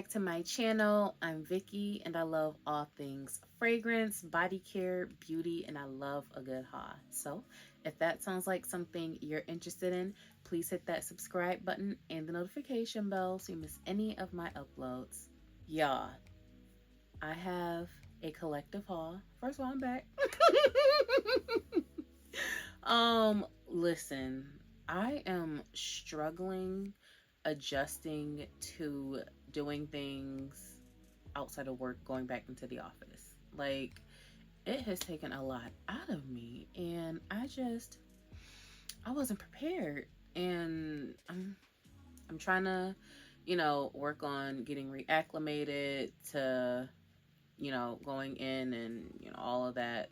back to my channel. I'm Vicky and I love all things fragrance, body care, beauty, and I love a good haul. So if that sounds like something you're interested in, please hit that subscribe button and the notification bell so you miss any of my uploads. Y'all, I have a collective haul. First of all, I'm back. Listen, I am struggling adjusting to doing things outside of work, going back into the office. Like, it has taken a lot out of me, and I wasn't prepared. And I'm trying to, work on getting reacclimated to, going in and, all of that,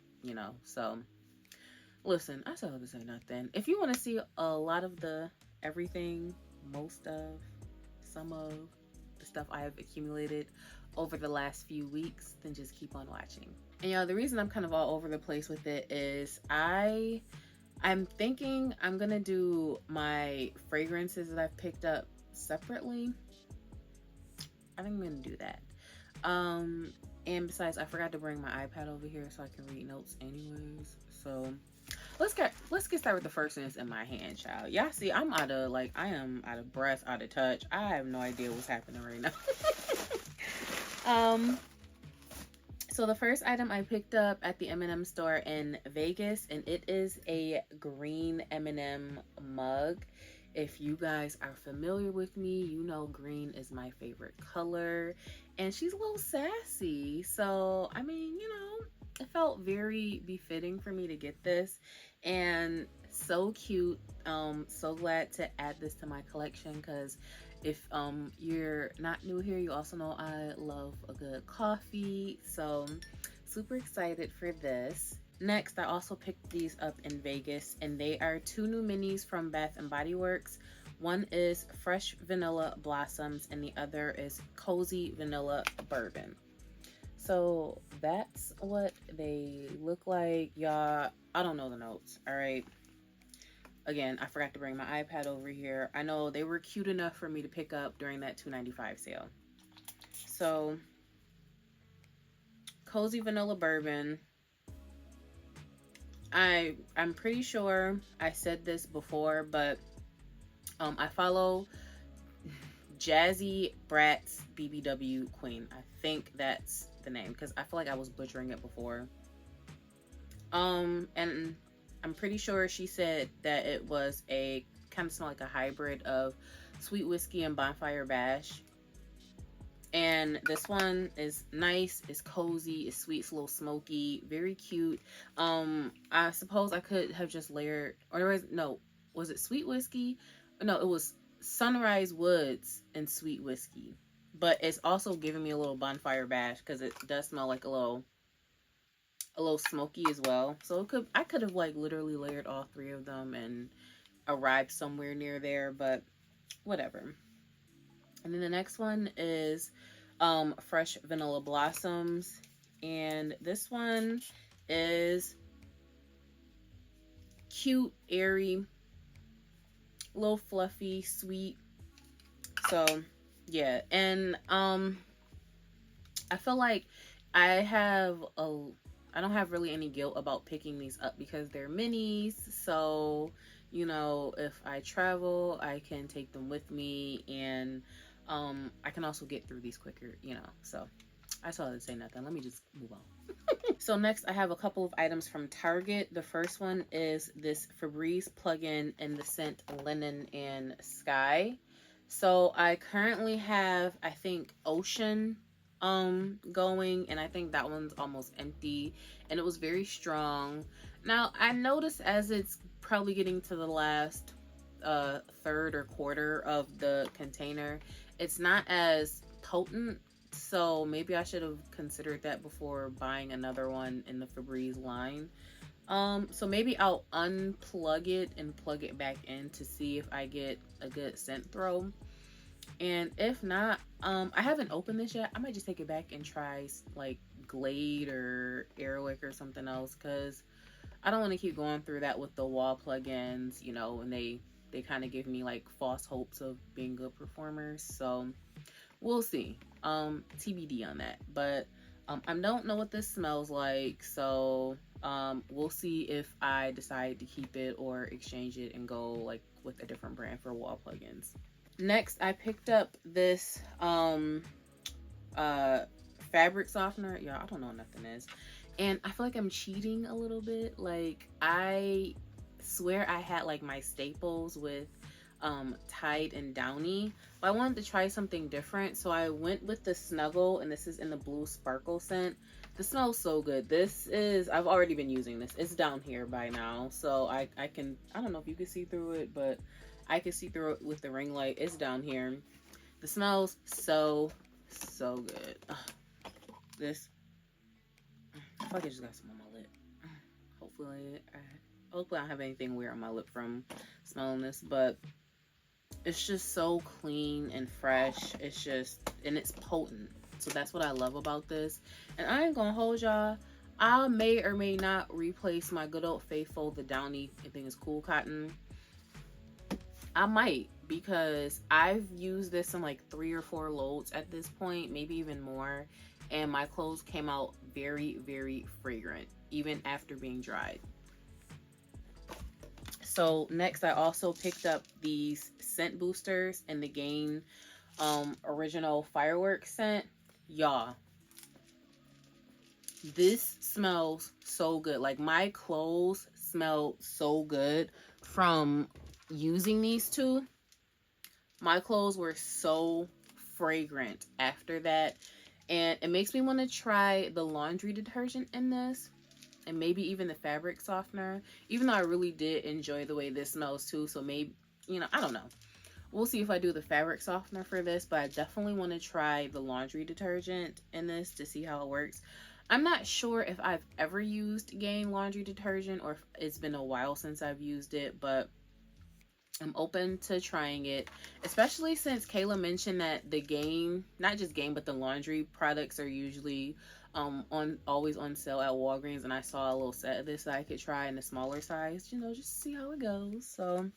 So, listen, I still have to say nothing. If you want to see a lot of the everything, most of, some of the stuff I have accumulated over the last few weeks, then just keep on watching. And the reason I'm kind of all over the place with it is I'm thinking I'm gonna do my fragrances that I've picked up separately. I think I'm gonna do that. And besides, I forgot to bring my iPad over here so I can read notes anyways. So let's get started with the first one that's in my hand, child. Y'all see, I am out of breath, out of touch. I have no idea what's happening right now. So the first item I picked up at the M&M store in Vegas, and it is a green M&M mug. If you guys are familiar with me, you know green is my favorite color, and she's a little sassy. So, I mean, it felt very befitting for me to get this, and so cute. So glad to add this to my collection because if you're not new here, you also know I love a good coffee. So super excited for this. Next, I also picked these up in Vegas, and they are two new minis from Bath and Body Works. One is Fresh Vanilla Blossoms, and the other is Cozy Vanilla Bourbon. So that's what they look like, y'all. I don't know the notes, all right? Again, I forgot to bring my iPad over here. I know they were cute enough for me to pick up during that $2.95 sale. So, Cozy Vanilla Bourbon. I'm pretty sure I said this before, but I follow Jazzy Bratz BBW Queen. I think that's the name because I feel like I was butchering it before. And I'm pretty sure she said that it was a kind of smell like a hybrid of Sweet Whiskey and Bonfire Bash. And this one is nice, it's cozy, it's sweet, it's a little smoky, very cute. I suppose I could have just layered, was it Sweet Whiskey? No, it was Sunrise Woods and Sweet Whiskey. But it's also giving me a little Bonfire Bash because it does smell like a little smoky as well. So I could have like literally layered all three of them and arrived somewhere near there, but whatever. And then the next one is Fresh Vanilla Blossoms, and this one is cute, airy, a little fluffy, sweet. So yeah, and I feel like I don't have really any guilt about picking these up because they're minis. So, if I travel, I can take them with me, and I can also get through these quicker, So I still didn't say nothing. Let me just move on. So next, I have a couple of items from Target. The first one is this Febreze plug-in in the scent Linen and Sky. So I currently have, I think, Ocean going, and I think that one's almost empty, and it was very strong. Now I noticed as it's probably getting to the last third or quarter of the container, it's not as potent, so maybe I should have considered that before buying another one in the Febreze line. So maybe I'll unplug it and plug it back in to see if I get a good scent throw. And if not, I haven't opened this yet. I might just take it back and try like Glade or Airwick or something else, because I don't want to keep going through that with the wall plugins, and they kind of give me like false hopes of being good performers. So we'll see. TBD on that. But I don't know what this smells like, so we'll see if I decide to keep it or exchange it and go like with a different brand for wall plugins. Next, I picked up this uh fabric softener. Yeah, I don't know what nothing is. And I feel like I'm cheating a little bit. Like, I swear I had like my staples with Tide and Downy, but I wanted to try something different, so I went with the Snuggle, and this is in the blue sparkle scent. This smells so good. This is, I've already been using this. It's down here by now, so I can, I don't know if you can see through it, but I can see through it with the ring light. It's down here. The smells so good. Ugh. This, I feel like I just got some on my lip. Hopefully I don't have anything weird on my lip from smelling this, but it's just so clean and fresh. It's just, and it's potent. So that's what I love about this. And I ain't gonna hold y'all. I may or may not replace my good old faithful, the Downy, I think it's Cool Cotton. I might, because I've used this in like 3 or 4 loads at this point, maybe even more. And my clothes came out very, very fragrant, even after being dried. So next, I also picked up these scent boosters in the Gain original fireworks scent. Y'all, this smells so good. Like, my clothes smell so good from using these two. My clothes were so fragrant after that, and it makes me want to try the laundry detergent in this, and maybe even the fabric softener, even though I really did enjoy the way this smells too. So maybe, you know, I don't know. We'll see if I do the fabric softener for this, but I definitely want to try the laundry detergent in this to see how it works. I'm not sure if I've ever used Gain laundry detergent or if it's been a while since I've used it, but I'm open to trying it, especially since Kayla mentioned that the Gain, not just Gain, but the laundry products are usually always on sale at Walgreens, and I saw a little set of this that I could try in a smaller size, you know, just to see how it goes. So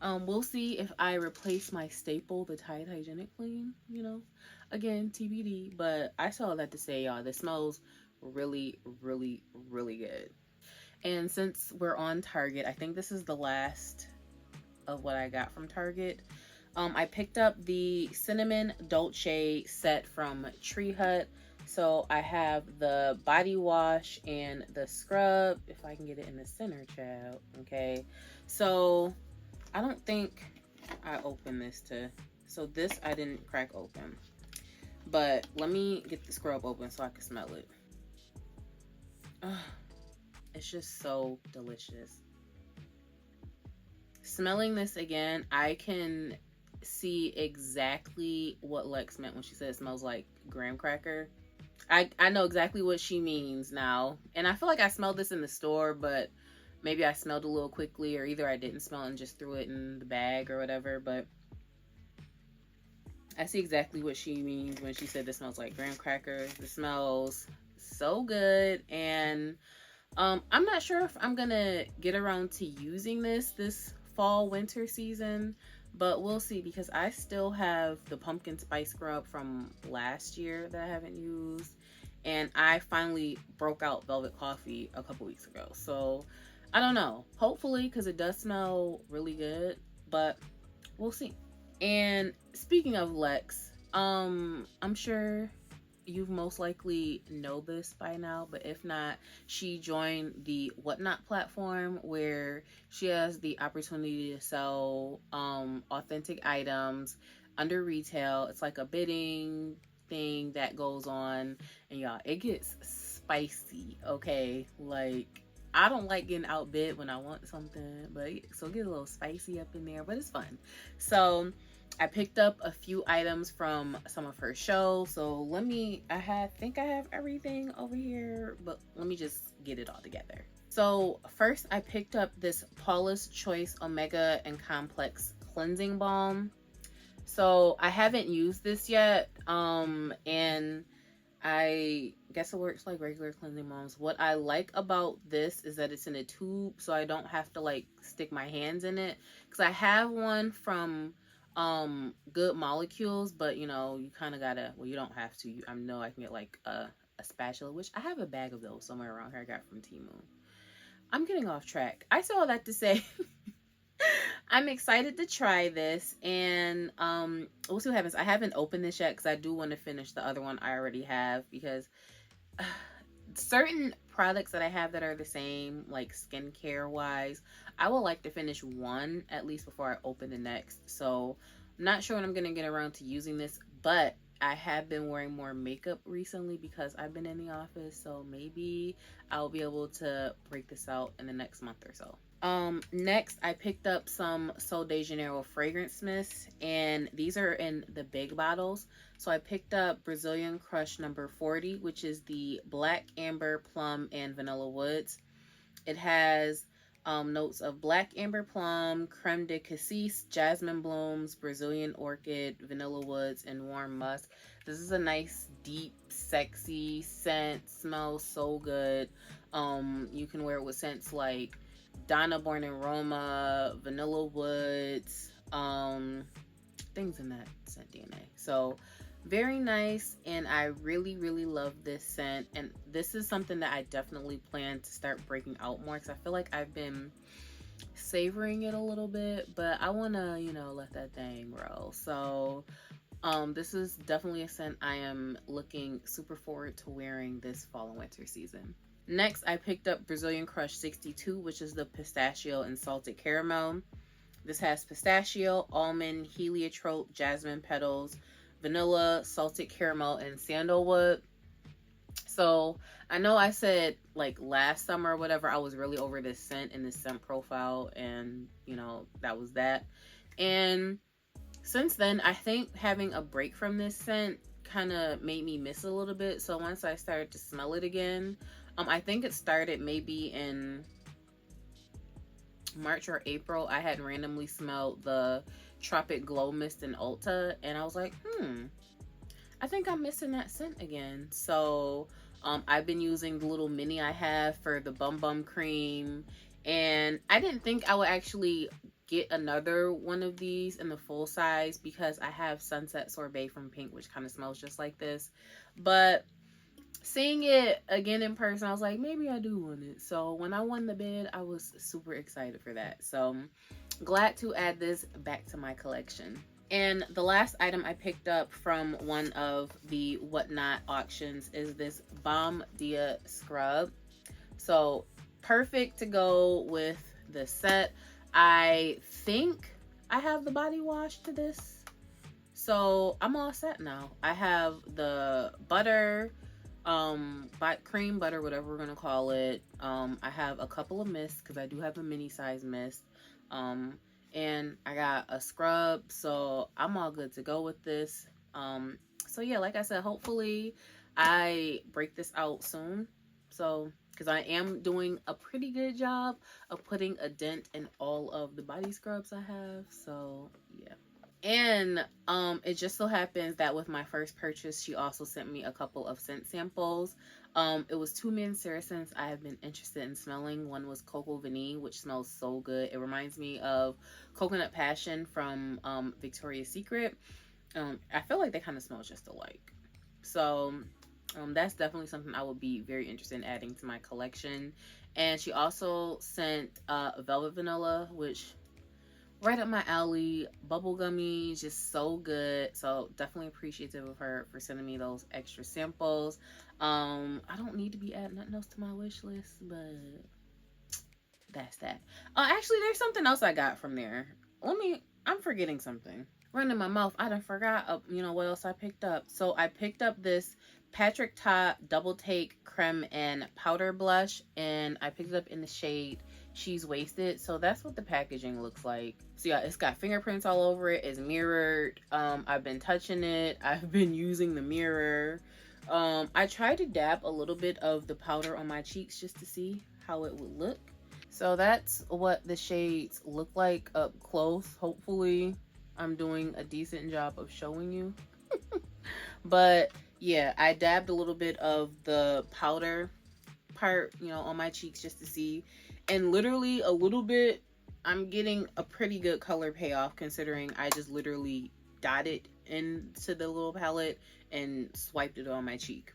we'll see if I replace my staple, the Tide Hygienic Clean, you know, again, TBD. But I saw that to say, y'all, this smells really, really, really good. And since we're on Target, I think this is the last of what I got from Target. I picked up the Cinnamon Dolce set from Tree Hut. So I have the body wash and the scrub, if I can get it in the center, child. Okay, so I don't think I opened this so this I didn't crack open, but let me get the scrub open so I can smell it. Ugh, it's just so delicious. Smelling this again, I can see exactly what Lex meant when she said it smells like graham cracker. I know exactly what she means now. And I feel like I smelled this in the store, but maybe I smelled a little quickly, or either I didn't smell and just threw it in the bag or whatever. But I see exactly what she means when she said this smells like graham cracker. This smells so good. And I'm not sure if I'm gonna get around to using this fall winter season, but we'll see, because I still have the pumpkin spice scrub from last year that I haven't used, and I finally broke out Velvet Coffee a couple weeks ago. So I don't know, hopefully, because it does smell really good, but we'll see. And speaking of Lex, I'm sure you've most likely know this by now, but if not, she joined the Whatnot platform, where she has the opportunity to sell authentic items under retail. It's like a bidding thing that goes on, and y'all, it gets spicy. Okay, like, I don't like getting outbid when I want something, but so it gets a little spicy up in there, but it's fun. So I picked up a few items from some of her shows. So think I have everything over here, but let me just get it all together. So first, I picked up this Paula's Choice Omega and Complex Cleansing Balm. So I haven't used this yet, and I guess it works like regular cleansing balms. What I like about this is that it's in a tube, so I don't have to like stick my hands in it, because I have one from good molecules, but you know, you kind of gotta, well, you don't have to. I know I can get like a spatula, which I have a bag of those somewhere around here I got from Temu. I'm getting off track. I saw all that to say I'm excited to try this, and we'll see what happens. I haven't opened this yet because I do want to finish the other one I already have, because certain products that I have that are the same, like skincare wise, I would like to finish one at least before I open the next. So I'm not sure when I'm gonna get around to using this, but I have been wearing more makeup recently because I've been in the office, so maybe I'll be able to break this out in the next month or so. Next I picked up some Sol de Janeiro fragrance mists, and these are in the big bottles. So I picked up Brazilian Crush number 40, which is the black amber, plum, and vanilla woods. It has notes of black amber plum, creme de cassis, jasmine blooms, Brazilian orchid, vanilla woods, and warm musk. This is a nice, deep, sexy scent. Smells so good. You can wear it with scents like Donna Born and Roma, vanilla woods, things in that scent DNA. So very nice, and I really love this scent, and this is something that I definitely plan to start breaking out more, because I feel like I've been savoring it a little bit, but I want to, you know, let that thing roll. So this is definitely a scent I am looking super forward to wearing this fall and winter season. Next, I picked up Brazilian Crush 62, which is the pistachio and salted caramel. This has pistachio, almond, heliotrope, jasmine petals, vanilla, salted caramel, and sandalwood. So I know I said like last summer or whatever, I was really over this scent and this scent profile, and you know, that was that. And since then, I think having a break from this scent kind of made me miss a little bit. So once I started to smell it again, I think it started maybe in March or April. I had randomly smelled the Tropic Glow Mist in Ulta, and I was like, I think I'm missing that scent again. So I've been using the little mini I have for the Bum Bum Cream, and I didn't think I would actually get another one of these in the full size because I have Sunset Sorbet from Pink, which kind of smells just like this. But seeing it again in person, I was like, maybe I do want it. So when I won the bid, I was super excited for that. So glad to add this back to my collection. And the last item I picked up from one of the Whatnot auctions is this Balm Dia scrub. So perfect to go with the set. I think I have the body wash to this, so I'm all set now. I have the butter, cream butter, whatever we're gonna call it. I have a couple of mists because I do have a mini size mist. And I got a scrub, so I'm all good to go with this. So yeah, like I said, hopefully I break this out soon. So, because I am doing a pretty good job of putting a dent in all of the body scrubs I have. So yeah. And it just so happens that with my first purchase, she also sent me a couple of scent samples. It was two Mancera scents I have been interested in smelling. One was Cocoa Vanille, which smells so good. It reminds me of Coconut Passion from Victoria's Secret. I feel like they kind of smell just alike. So that's definitely something I would be very interested in adding to my collection. And she also sent Velvet Vanilla, which right up my alley. Bubblegummy, just so good. So definitely appreciative of her for sending me those extra samples. I don't need to be adding nothing else to my wish list, but that's that. Actually, there's something else I got from there. I'm forgetting something. Running my mouth, I done forgot, you know, what else I picked up. So I picked up this Patrick Ta Double Take Creme and Powder Blush, and I picked it up in the shade She's Wasted. So that's what the packaging looks like. So yeah, it's got fingerprints all over it. It's mirrored. I've been touching it. I've been using the mirror. I tried to dab a little bit of the powder on my cheeks just to see how it would look. So that's what the shades look like up close. Hopefully I'm doing a decent job of showing you. But yeah, I dabbed a little bit of the powder part, you know, on my cheeks just to see. And literally a little bit I'm getting a pretty good color payoff considering I just literally dotted into the little palette and swiped it on my cheek.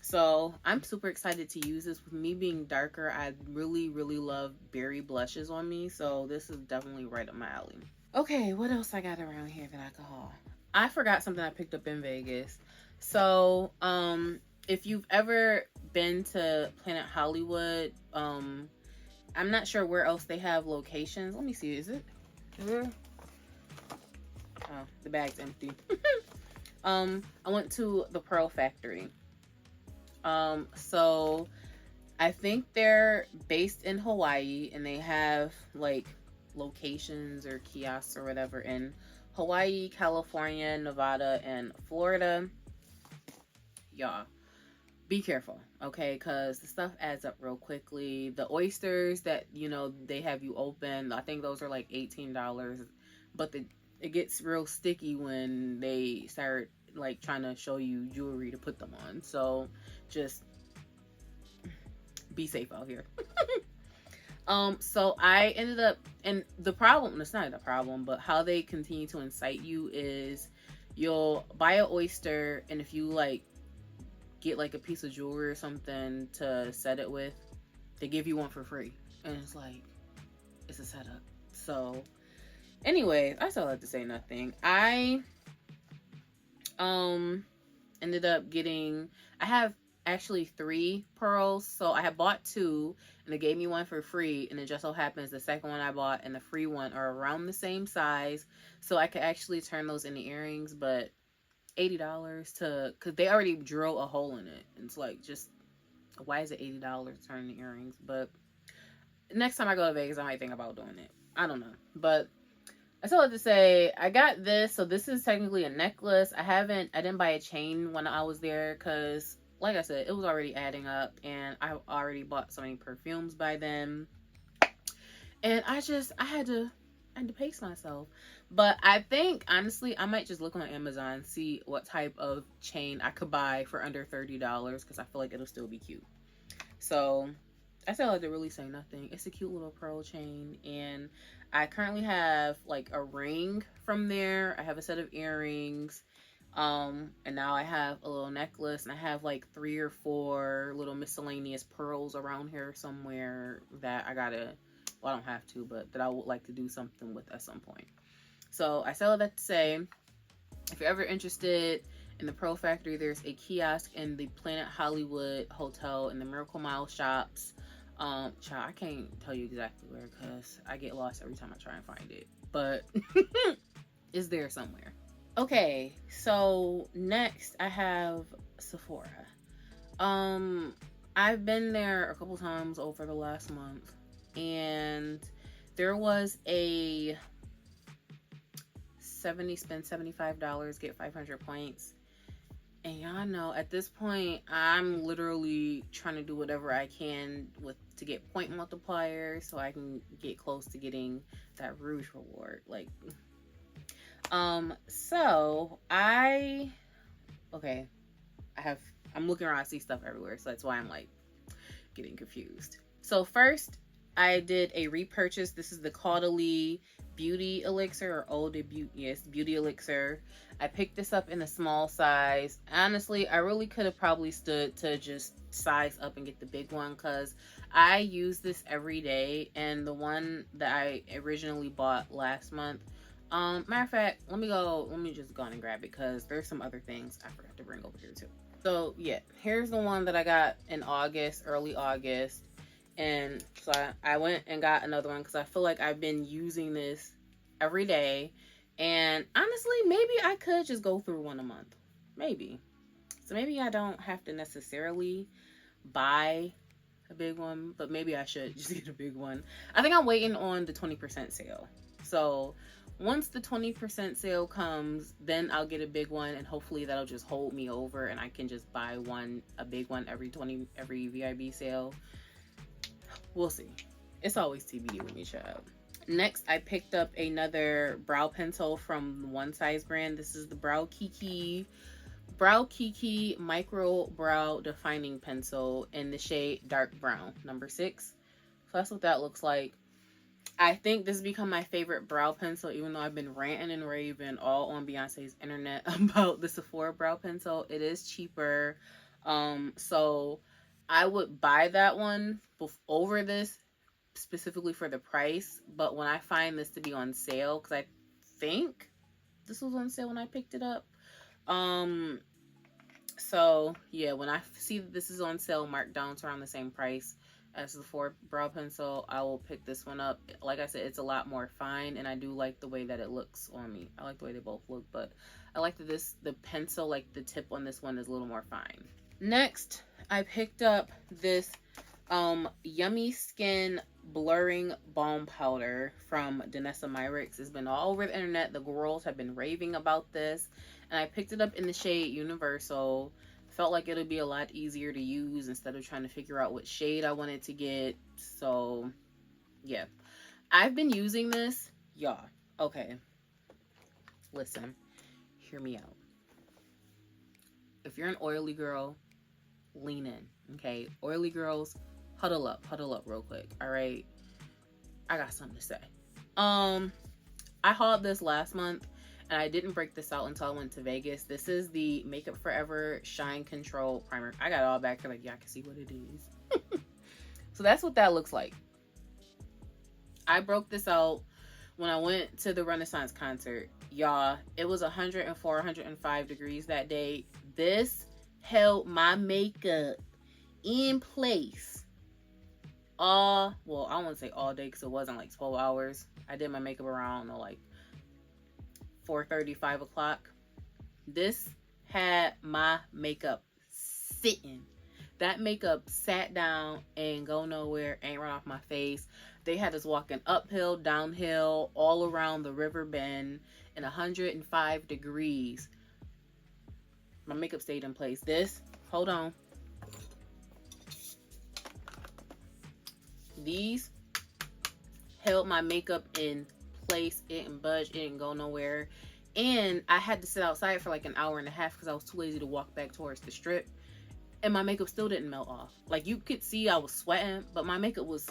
So I'm super excited to use this. With me being darker, I really, really love berry blushes on me. So this is definitely right up my alley. Okay, what else I got around here that I could haul? I forgot something I picked up in Vegas. So, if you've ever been to Planet Hollywood, I'm not sure where else they have locations. Let me see. Is it? Oh, the bag's empty. I went to the Pearl Factory. So I think they're based in Hawaii and they have like locations or kiosks or whatever in Hawaii, California, Nevada, and Florida. Y'all, be careful, okay? Because the stuff adds up real quickly. The oysters that, they have you open, I think those are like $18. But it gets real sticky when they start like trying to show you jewelry to put them on. So just be safe out here. So I ended up, and the problem, it's not a problem, but how they continue to incite you is you'll buy an oyster, and if you like get like a piece of jewelry or something to set it with, they give you one for free. And it's like, it's a setup. So anyways, I still have to say nothing. I ended up getting, I have actually 3 pearls. So I had bought 2 and they gave me one for free, and it just so happens the second one I bought and the free one are around the same size, so I could actually turn those into earrings. But $80 because they already drill a hole in it. It's like, just why is it $80 to turn the earrings? But next time I go to Vegas, I might think about doing it. I don't know, but I still have to say I got this. So this is technically a necklace. I didn't buy a chain when I was there because, like I said, it was already adding up, and I already bought so many perfumes by then, and I had to pace myself. But I think honestly I might just look on Amazon, see what type of chain I could buy for under $30 because I feel like it'll still be cute. So I still have to really say nothing. It's a cute little pearl chain, and I currently have like a ring from there. I have a set of earrings. And now I have a little necklace, and I have like 3 or 4 little miscellaneous pearls around here somewhere that I gotta, well, I don't have to, but that I would like to do something with at some point. So I still have that to say. If you're ever interested in the Pearl Factory, there's a kiosk in the Planet Hollywood Hotel in the Miracle Mile shops. Child, I can't tell you exactly where because I get lost every time I try and find it, but it's there somewhere. Okay, so next I have Sephora. I've been there a couple times over the last month, and there was a spend $75, get 500 points. And y'all know at this point, I'm literally trying to do whatever I can to get point multipliers so I can get close to getting that Rouge reward. Like, so I'm looking around, I see stuff everywhere, so that's why I'm like getting confused. So first, I did a repurchase. This is the Caudalie Beauty Elixir, or Eau de Beauty. Yes, Beauty Elixir. I picked this up in a small size. Honestly, I really could have probably stood to just size up and get the big one because I use this every day. And the one that I originally bought last month, matter of fact, let me just go on and grab it because there's some other things I forgot to bring over here too. So yeah, here's the one that I got in August, early August. And so I went and got another one because I feel like I've been using this every day. And honestly, maybe I could just go through one a month. Maybe. So maybe I don't have to necessarily buy a big one, but maybe I should just get a big one. I think I'm waiting on the 20% sale. So once the 20% sale comes, then I'll get a big one, and hopefully that'll just hold me over and I can just buy a big one every VIB sale. We'll see. It's always TBD with me, child. Next, I picked up another brow pencil from One Size brand. This is the Brow Kiki Micro Brow Defining Pencil in the shade Dark Brown, number 6. So that's what that looks like. I think this has become my favorite brow pencil, even though I've been ranting and raving all on Beyonce's internet about the Sephora brow pencil. It is cheaper. So I would buy that one over this specifically for the price. But when I find this to be on sale, because I think this was on sale when I picked it up. So yeah, when I see that this is on sale, marked down to around the same price as the Ford brow pencil, I will pick this one up. Like I said, it's a lot more fine, and I do like the way that it looks on me. I like the way they both look, but I like that the pencil, like the tip on this one is a little more fine. Next, I picked up this Yummy Skin Blurring Balm Powder from Danessa Myricks. It's been all over the internet. The girls have been raving about this, and I picked it up in the shade Universal. Felt like it'll be a lot easier to use instead of trying to figure out what shade I wanted to get. So yeah, I've been using this, y'all. Okay, listen, hear me out. If you're an oily girl, lean in. Okay, oily girls, huddle up real quick. All right, I got something to say. I hauled this last month, and I didn't break this out until I went to Vegas. This is the Makeup Forever Shine Control Primer. I got it all back here, like, y'all can see what it is. So that's what that looks like. I broke this out when I went to the Renaissance concert. Y'all, it was 104, 105 degrees that day. This held my makeup in place I don't want to say all day because it wasn't like 12 hours. I did my makeup around, like 4:30, 5 o'clock. This had my makeup sitting. That makeup sat down and go nowhere, ain't run off my face. They had us walking uphill, downhill, all around the river bend in 105 degrees. My makeup stayed in place. Hold on. These held my makeup in place. It didn't budge. It didn't go nowhere. And I had to sit outside for like an hour and a half because I was too lazy to walk back towards the strip. And my makeup still didn't melt off. Like, you could see I was sweating, but my makeup was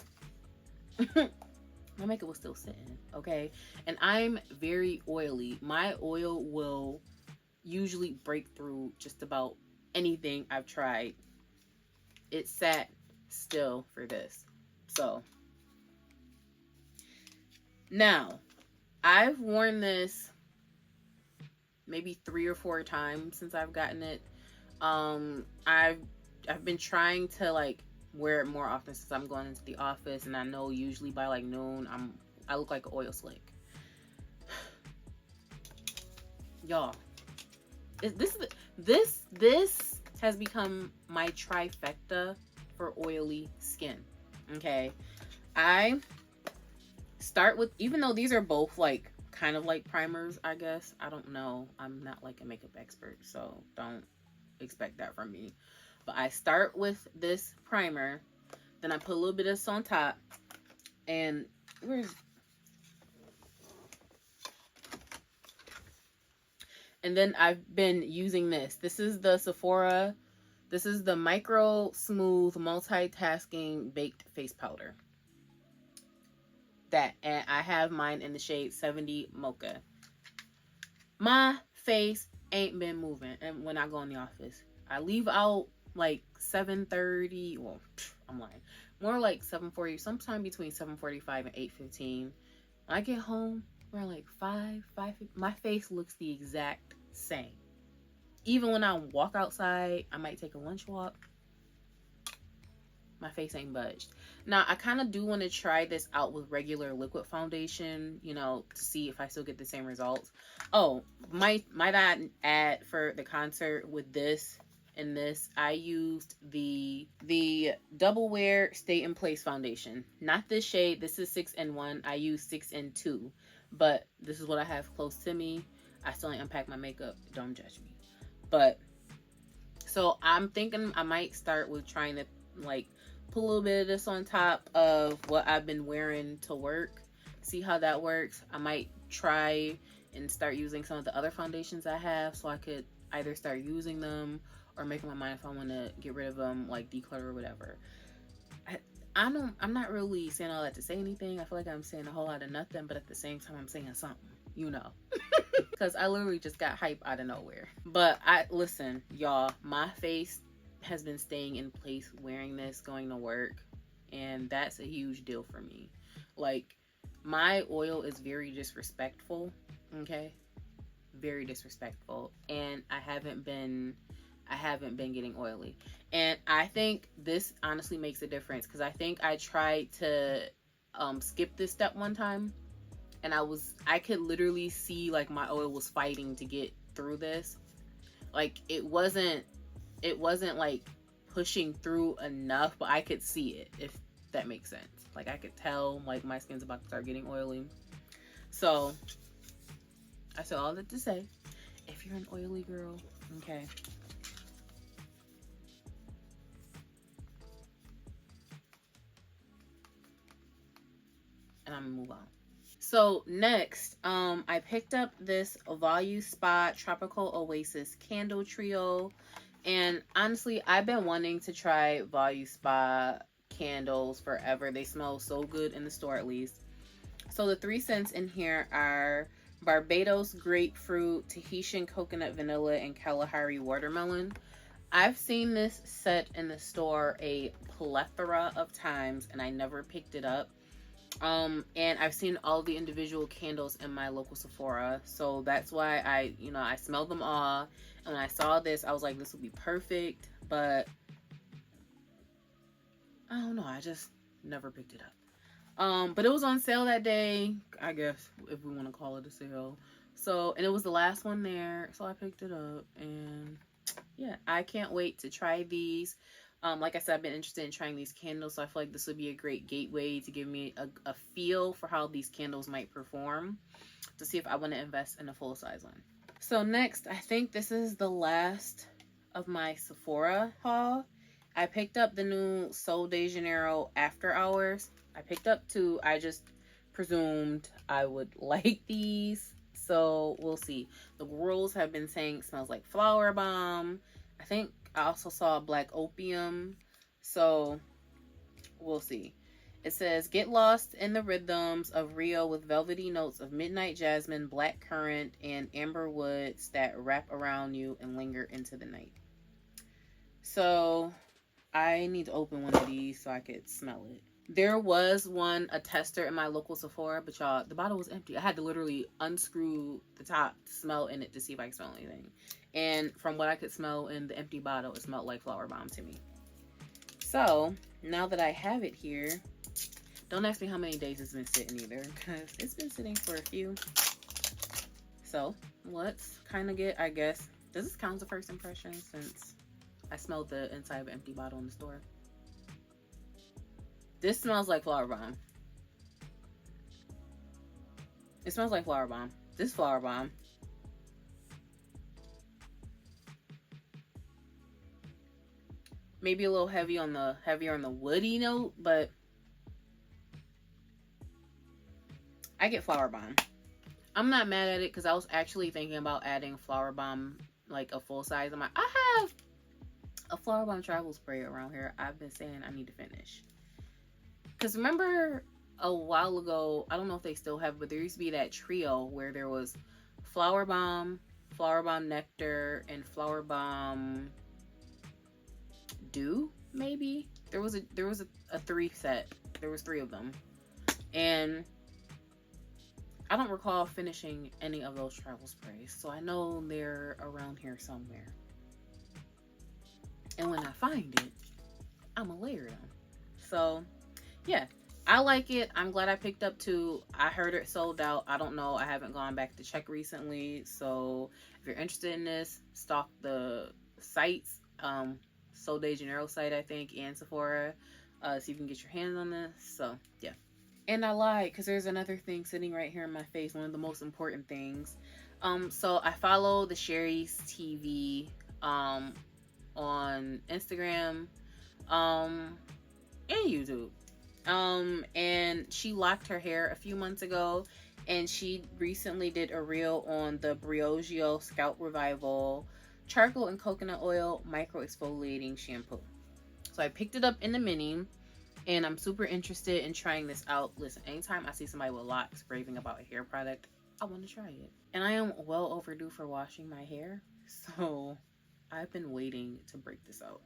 my makeup was still sitting, okay? And I'm very oily. My oil will usually break through just about anything I've tried. It sat still for this. So now I've worn this maybe 3 or 4 times since I've gotten it. I've been trying to like wear it more often since I'm going into the office, and I know usually by like noon I look like an oil slick. Y'all, this has become my trifecta for oily skin. Okay, I start with, even though these are both like kind of like primers, I guess. I don't know. I'm not like a makeup expert, so don't expect that from me. But I start with this primer, then I put a little bit of this on top, and then I've been using this. This is the Sephora. This is the Micro Smooth Multitasking Baked Face Powder. And I have mine in the shade 70 Mocha. My face ain't been moving, and when I go in the office, I leave out like 7:30. Well, I'm lying. More like 7:40. Sometime between 7:45 and 8:15. When I get home, around like 5. My face looks the exact same. Even when I walk outside, I might take a lunch walk. My face ain't budged. Now, I kind of do want to try this out with regular liquid foundation, to see if I still get the same results. Oh, might I add, for the concert with this and this, I used the Double Wear Stay in Place foundation. Not this shade. This is 6-in-1. I use 6-in-2. But this is what I have close to me. I still ain't unpacked my makeup. Don't judge me. But, so I'm thinking I might start with trying to, like, put a little bit of this on top of what I've been wearing to work. See how that works. I might try and start using some of the other foundations I have, so I could either start using them or make up my mind if I want to get rid of them, like declutter or whatever. I'm not really saying all that to say anything. I feel like I'm saying a whole lot of nothing, but at the same time I'm saying something, you know. Because I literally just got hype out of nowhere. But listen, y'all, my face has been staying in place wearing this, going to work, and that's a huge deal for me. Like, my oil is very disrespectful, okay? Very disrespectful, and I haven't been getting oily. And I think this honestly makes a difference, because I think I tried to skip this step one time, and I could literally see like my oil was fighting to get through this. Like it wasn't like pushing through enough, but I could see it, if that makes sense. Like I could tell like my skin's about to start getting oily. So I said all that to say, if you're an oily girl, okay, and I'm gonna move on. So next, I picked up this Volume Spa Tropical Oasis Candle Trio. And honestly, I've been wanting to try Volume Spa candles forever. They smell so good in the store, at least. So the 3 scents in here are Barbados Grapefruit, Tahitian Coconut Vanilla, and Kalahari Watermelon. I've seen this set in the store a plethora of times, and I never picked it up. And I've seen all the individual candles in my local Sephora, so that's why I smelled them all, and when I saw this, I was like, this would be perfect, but I don't know, I just never picked it up. But it was on sale that day, I guess, if we want to call it a sale. So, and it was the last one there, so I picked it up, and yeah, I can't wait to try these. Like I said, I've been interested in trying these candles, so I feel like this would be a great gateway to give me a feel for how these candles might perform, to see if I want to invest in a full-size one. So next, I think this is the last of my Sephora haul. I picked up the new Sol de Janeiro After Hours. I picked up 2. I just presumed I would like these, so we'll see. The girls have been saying it smells like Flower Balm. I think I also saw Black Opium, so we'll see. It says, get lost in the rhythms of Rio with velvety notes of midnight jasmine, black currant, and amber woods that wrap around you and linger into the night. So I need to open one of these so I could smell it. There was a tester in my local Sephora, but y'all, the bottle was empty. I had to literally unscrew the top to smell in it to see if I could smell anything. And from what I could smell in the empty bottle, it smelled like Flower Balm to me. So now that I have it here, don't ask me how many days it's been sitting either, because it's been sitting for a few. So let's kind of get, I guess, does this count as a first impression since I smelled the inside of an empty bottle in the store? This smells like Flower Balm. It smells like Flower Balm. This Flower Balm. Maybe a little heavier on the woody note, but I get Flower Balm. I'm not mad at it, because I was actually thinking about adding Flower Balm, like a full size. I have a Flower Balm travel spray around here. I've been saying I need to finish. Because remember a while ago, I don't know if they still have, but there used to be that trio where there was Flower Balm Nectar, and Flower Balm Dew, maybe? There was a 3 set. There was 3 of them. And I don't recall finishing any of those travel sprays, so I know they're around here somewhere. And when I find it, I'm gonna layer them. So yeah, I like it. I'm glad I picked up 2. I heard it sold out. I don't know. I haven't gone back to check recently. So if you're interested in this, stalk the sites. Sol de Janeiro site, I think, and Sephora. So you can get your hands on this. So yeah. And I lied, because there's another thing sitting right here in my face. One of the most important things. So I follow the Sherry's TV on Instagram and YouTube. And she locked her hair a few months ago, and she recently did a reel on the Briogeo Scalp Revival Charcoal and Coconut Oil Micro Exfoliating Shampoo. So I picked it up in the mini, And I'm super interested in trying this out. Listen, anytime I see somebody with locks raving about a hair product, I want to try it. And I am well overdue for washing my hair, so I've been waiting to break this out.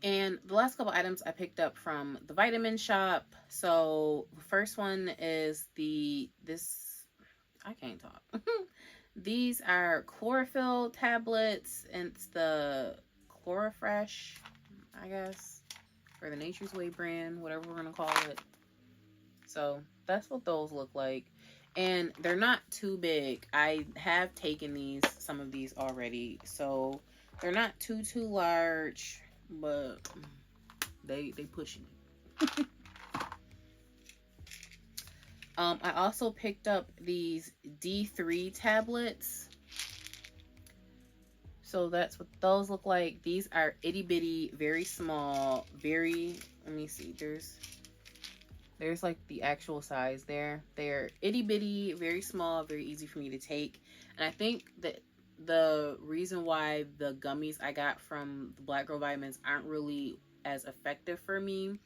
And the last couple items I picked up from the vitamin shop. So the first one is I can't talk. These are chlorophyll tablets, and it's the Chlorofresh, I guess, or the Nature's Way brand, whatever we're gonna call it. So that's what those look like, and they're not too big. I have taken some of these already, so they're not too large, but they pushing it. I also picked up these D3 tablets. So that's what those look like. These are itty bitty, very small, let me see, there's like the actual size there. They're itty bitty, very small, very easy for me to take. And I think that the reason why the gummies I got from the Black Girl Vitamins aren't really as effective for me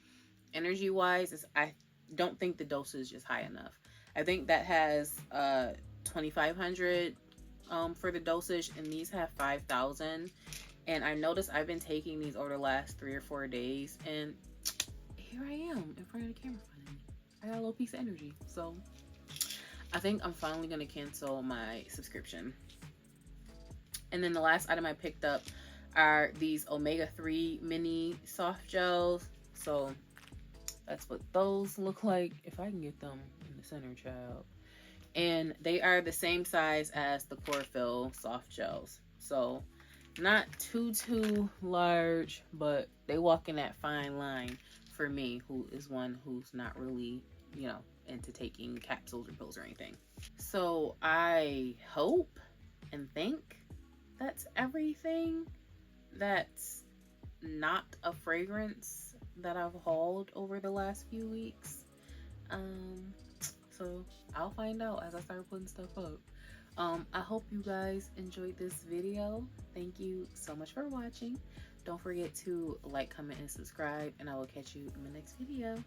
energy wise is I don't think the dosage is high enough. I think that has 2,500 for the dosage, and these have 5,000. And I noticed I've been taking these over the last 3 or 4 days, and here I am in front of the camera finally. I got a little piece of energy, so I think I'm finally gonna cancel my subscription. And then the last item I picked up are these omega-3 mini soft gels. So that's what those look like, if I can get them in the center, child. And they are the same size as the chlorophyll soft gels. So not too large, but they walk in that fine line for me, who is one who's not really, into taking capsules or pills or anything. So I hope and think that's everything that's not a fragrance that I've hauled over the last few weeks. So I'll find out as I start putting stuff up. I hope you guys enjoyed this video. Thank you so much for watching. Don't forget to like, comment, and subscribe, and I will catch you in the next video.